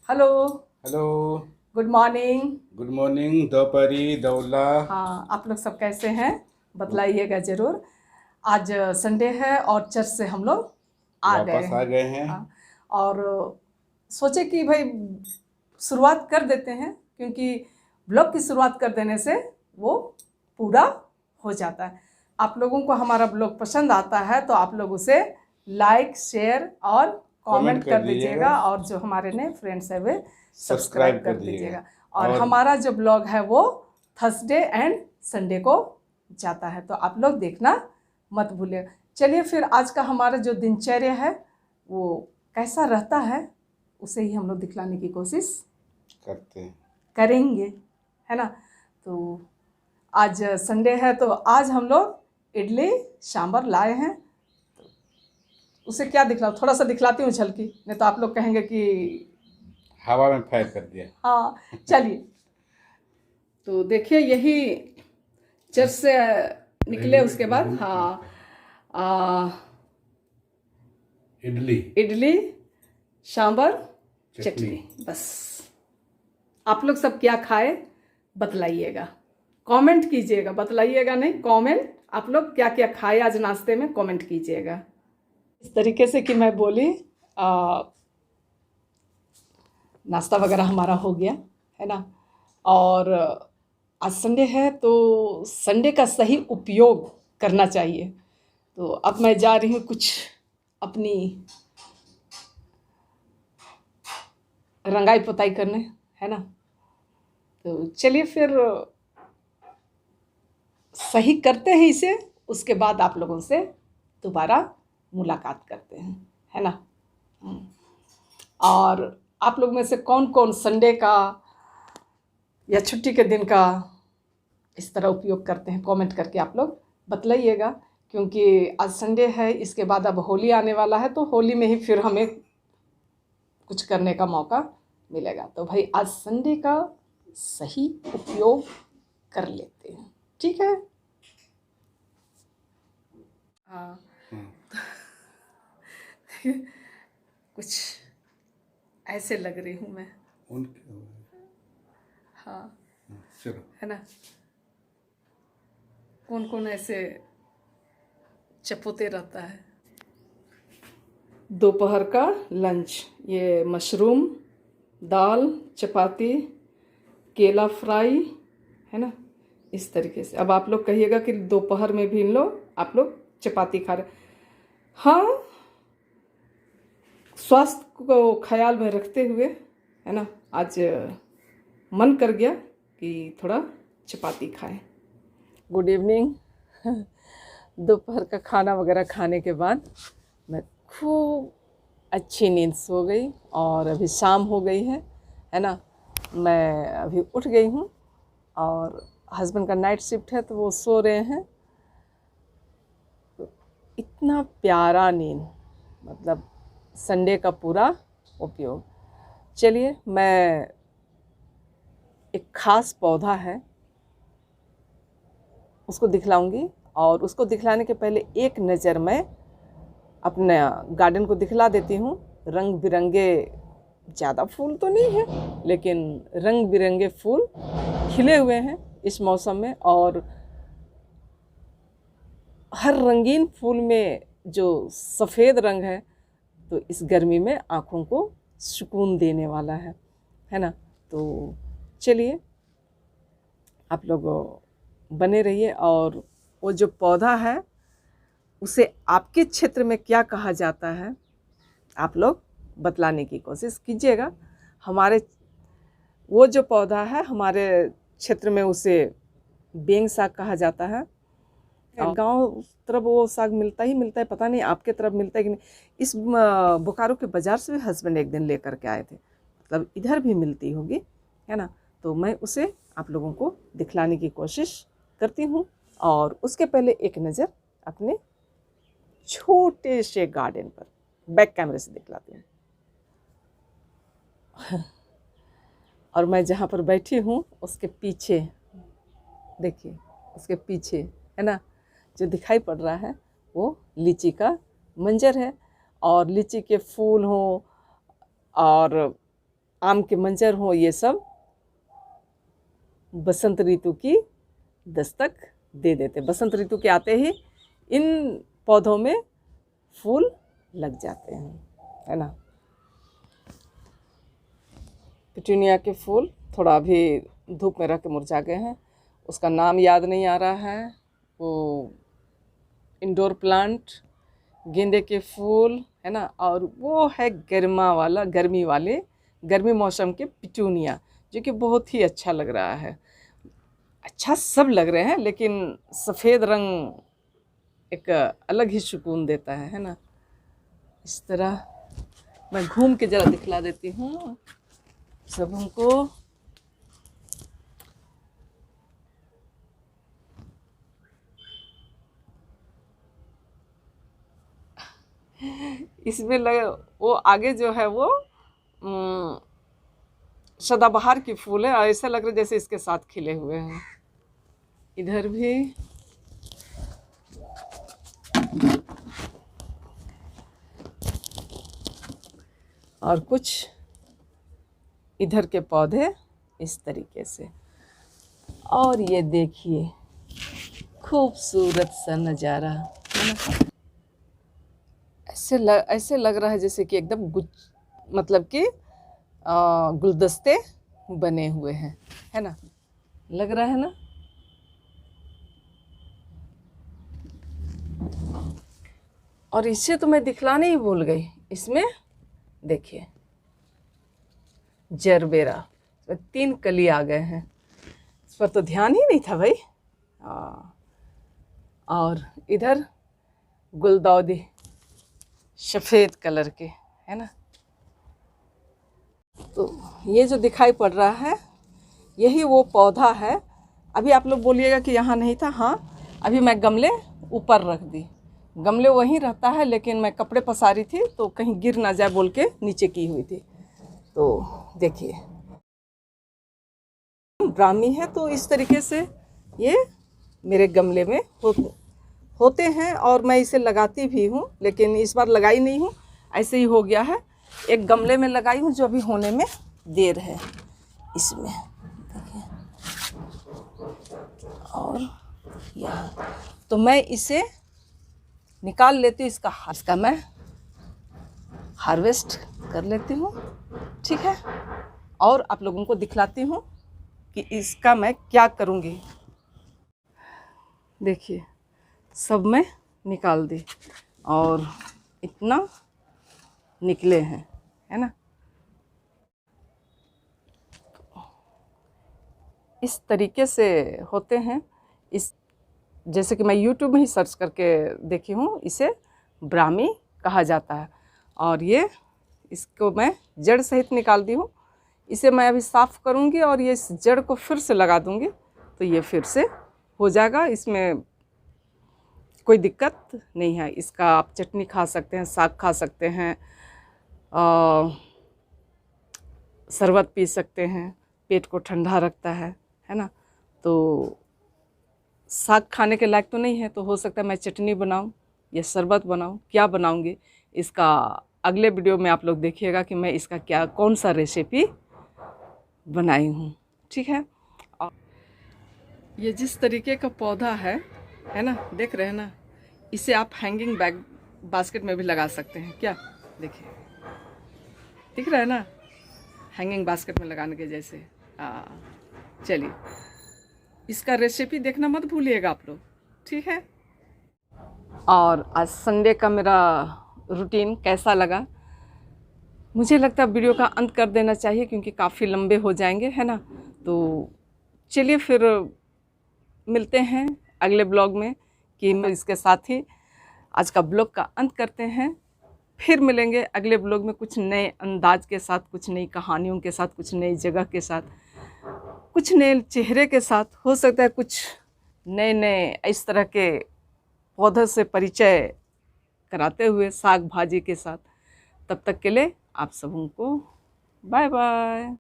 Hello. Hello. Good morning. Good morning दोपहरी दौला। हाँ, आप लोग सब कैसे हैं बतलाइएगा ज़रूर। आज संडे है और चर्च से हम लोग आ गए वापस आ हैं। गए हैं। हाँ, और सोचे कि भाई शुरुआत कर देते हैं, क्योंकि ब्लॉग की शुरुआत कर देने से वो पूरा हो जाता है। आप लोगों को हमारा ब्लॉग पसंद आता है तो आप लोग उसे लाइक, शेयर और कमेंट कमेंट कर कर दीजिएगा। दीजिएगा, और जो हमारे नए फ्रेंड्स हैं वे सब्सक्राइब सब्सक्राइब कर कर दीजिएगा। दीजिएगा। और और हमारा जो ब्लॉग है वो थर्सडे एंड संडे को जाता है, तो आप लोग देखना मत भूलिएगा। चलिए फिर आज का हमारा जो दिनचर्या है वो कैसा रहता है उसे ही हम लोग दिखलाने की कोशिश करते हैं। करेंगे, है ना। तो आज संडे है तो आज हम लोग इडली सांभर लाए हैं। उसे क्या दिखलाऊं, थोड़ा सा दिखलाती हूँ झलकी, नहीं तो आप लोग कहेंगे कि हवा में फैर कर दिया। हाँ। चलिए, तो देखिए यही चर्च से निकले उसके बाद, हाँ, इडली इडली सांभर चटनी। बस आप लोग सब क्या खाए बतलाइएगा, कमेंट कीजिएगा, बतलाइएगा नहीं, कमेंट। आप लोग क्या क्या खाए आज नाश्ते में कमेंट कीजिएगा। इस तरीके से कि मैं बोली नाश्ता वगैरह हमारा हो गया, है ना। और आज संडे है तो संडे का सही उपयोग करना चाहिए। तो अब मैं जा रही हूँ कुछ अपनी रंगाई पुताई करने, है ना। तो चलिए फिर सही करते हैं इसे, उसके बाद आप लोगों से दोबारा मुलाकात करते हैं, है ना। और आप लोग में से कौन कौन संडे का या छुट्टी के दिन का इस तरह उपयोग करते हैं, कमेंट करके आप लोग बतलाइएगा। क्योंकि आज संडे है, इसके बाद अब होली आने वाला है, तो होली में ही फिर हमें कुछ करने का मौका मिलेगा। तो भाई आज संडे का सही उपयोग कर लेते हैं, ठीक है। हाँ, कुछ ऐसे लग रही हूँ मैं, उनके हाँ, चलो। है ना। कौन कौन ऐसे चपोते रहता है। दोपहर का लंच, ये मशरूम, दाल, चपाती, केला फ्राई, है ना। इस तरीके से अब आप लोग कहिएगा कि दोपहर में भी इन लोग आप लोग चपाती खा रहे। हाँ, स्वास्थ्य को ख्याल में रखते हुए, है ना, आज मन कर गया कि थोड़ा चपाती खाएं। Good evening. दोपहर का खाना वगैरह खाने के बाद मैं खूब अच्छी नींद सो गई, और अभी शाम हो गई है ना। मैं अभी उठ गई हूँ, और हस्बैंड का नाइट शिफ्ट है तो वो सो रहे हैं। तो इतना प्यारा नींद, मतलब संडे का पूरा उपयोग। चलिए, मैं एक ख़ास पौधा है उसको दिखलाऊंगी, और उसको दिखलाने के पहले एक नज़र मैं अपने गार्डन को दिखला देती हूँ। रंग बिरंगे, ज़्यादा फूल तो नहीं है लेकिन रंग बिरंगे फूल खिले हुए हैं इस मौसम में। और हर रंगीन फूल में जो सफ़ेद रंग है तो इस गर्मी में आँखों को सुकून देने वाला है ना। तो चलिए, आप लोग बने रहिए। और वो जो पौधा है उसे आपके क्षेत्र में क्या कहा जाता है आप लोग बतलाने की कोशिश कीजिएगा। हमारे वो जो पौधा है हमारे क्षेत्र में उसे बेंग साग कहा जाता है। गांव तरफ वो साग मिलता ही मिलता है, पता नहीं आपके तरफ मिलता है कि नहीं। इस बोकारो के बाज़ार से भी हस्बैंड एक दिन लेकर के आए थे, मतलब इधर भी मिलती होगी, है ना। तो मैं उसे आप लोगों को दिखलाने की कोशिश करती हूँ, और उसके पहले एक नज़र अपने छोटे से गार्डन पर बैक कैमरे से दिखलाती हूँ। और मैं जहाँ पर बैठी हूँ उसके पीछे देखिए, उसके पीछे, है ना, जो दिखाई पड़ रहा है वो लीची का मंजर है। और लीची के फूल हों और आम के मंजर हों, ये सब बसंत ऋतु की दस्तक दे देते। बसंत ऋतु के आते ही इन पौधों में फूल लग जाते हैं, है ना। पिटूनिया के फूल थोड़ा अभी धूप में रख के मुरझा गए हैं, उसका नाम याद नहीं आ रहा है। वो इंडोर प्लांट, गेंदे के फूल, है ना। और वो है गर्मी मौसम के पिटूनिया, जो कि बहुत ही अच्छा लग रहा है। अच्छा सब लग रहे हैं, लेकिन सफ़ेद रंग एक अलग ही सुकून देता है ना। इस तरह मैं घूम के ज़रा दिखला देती हूँ सब हमको। इसमें लगे वो आगे जो है वो सदाबहार की फूल है, और ऐसा लग रहा है जैसे इसके साथ खिले हुए हैं। इधर भी और कुछ इधर के पौधे इस तरीके से। और ये देखिए खूबसूरत सा नज़ारा, है ना। ऐसे लग रहा है जैसे कि एकदम मतलब कि गुलदस्ते बने हुए हैं, है ना। लग रहा है ना। और इसे तो मैं दिखलाने ही भूल गई। इसमें देखिए जरबेरा, 3 कली आ गए हैं। इस पर तो ध्यान ही नहीं था भाई। और इधर गुलदाउदी सफ़ेद कलर के, है ना। तो ये जो दिखाई पड़ रहा है यही वो पौधा है। अभी आप लोग बोलिएगा कि यहाँ नहीं था। हाँ, अभी मैं गमले ऊपर रख दी। गमले वहीं रहता है, लेकिन मैं कपड़े पसारी थी तो कहीं गिर ना जाए बोल के नीचे की हुई थी। तो देखिए ब्राह्मी है, तो इस तरीके से ये मेरे गमले में होते हैं। और मैं इसे लगाती भी हूँ, लेकिन इस बार लगाई नहीं हूँ, ऐसे ही हो गया है। एक गमले में लगाई हूँ जो अभी होने में देर है इसमें, देखिए। और यहाँ तो मैं इसे निकाल लेती हूँ, इसका मैं हार्वेस्ट कर लेती हूँ, ठीक है। और आप लोगों को दिखलाती हूँ कि इसका मैं क्या करूँगी। देखिए सब मैं निकाल दी और इतना निकले हैं, है ना। इस तरीके से होते हैं। इस जैसे कि मैं YouTube में ही सर्च करके देखी हूँ, इसे ब्राह्मी कहा जाता है। और ये इसको मैं जड़ सहित निकाल दी हूँ। इसे मैं अभी साफ़ करूँगी और ये इस जड़ को फिर से लगा दूँगी, तो ये फिर से हो जाएगा। इसमें कोई दिक्कत नहीं है। इसका आप चटनी खा सकते हैं, साग खा सकते हैं, शरबत पी सकते हैं, पेट को ठंडा रखता है ना। तो साग खाने के लायक तो नहीं है, तो हो सकता है मैं चटनी बनाऊं या शरबत बनाऊं। क्या बनाऊंगी इसका अगले वीडियो में आप लोग देखिएगा कि मैं इसका कौन सा रेसिपी बनाई हूँ, ठीक है। और ये जिस तरीके का पौधा है ना, देख रहे हैं ना। इसे आप हैंगिंग बास्केट में भी लगा सकते हैं। क्या देखिए, दिख रहा है ना, हैंगिंग बास्केट में लगाने के जैसे। चलिए इसका रेसिपी देखना मत भूलिएगा आप लोग, ठीक है। और आज संडे का मेरा रूटीन कैसा लगा, मुझे लगता है वीडियो का अंत कर देना चाहिए, क्योंकि काफ़ी लंबे हो जाएंगे, है ना। तो चलिए फिर मिलते हैं अगले ब्लॉग में, कि इसके साथ ही आज का ब्लॉग का अंत करते हैं। फिर मिलेंगे अगले ब्लॉग में कुछ नए अंदाज के साथ, कुछ नई कहानियों के साथ, कुछ नई जगह के साथ, कुछ नए चेहरे के साथ। हो सकता है कुछ नए इस तरह के पौधों से परिचय कराते हुए साग भाजी के साथ। तब तक के लिए आप सबों को बाय बाय।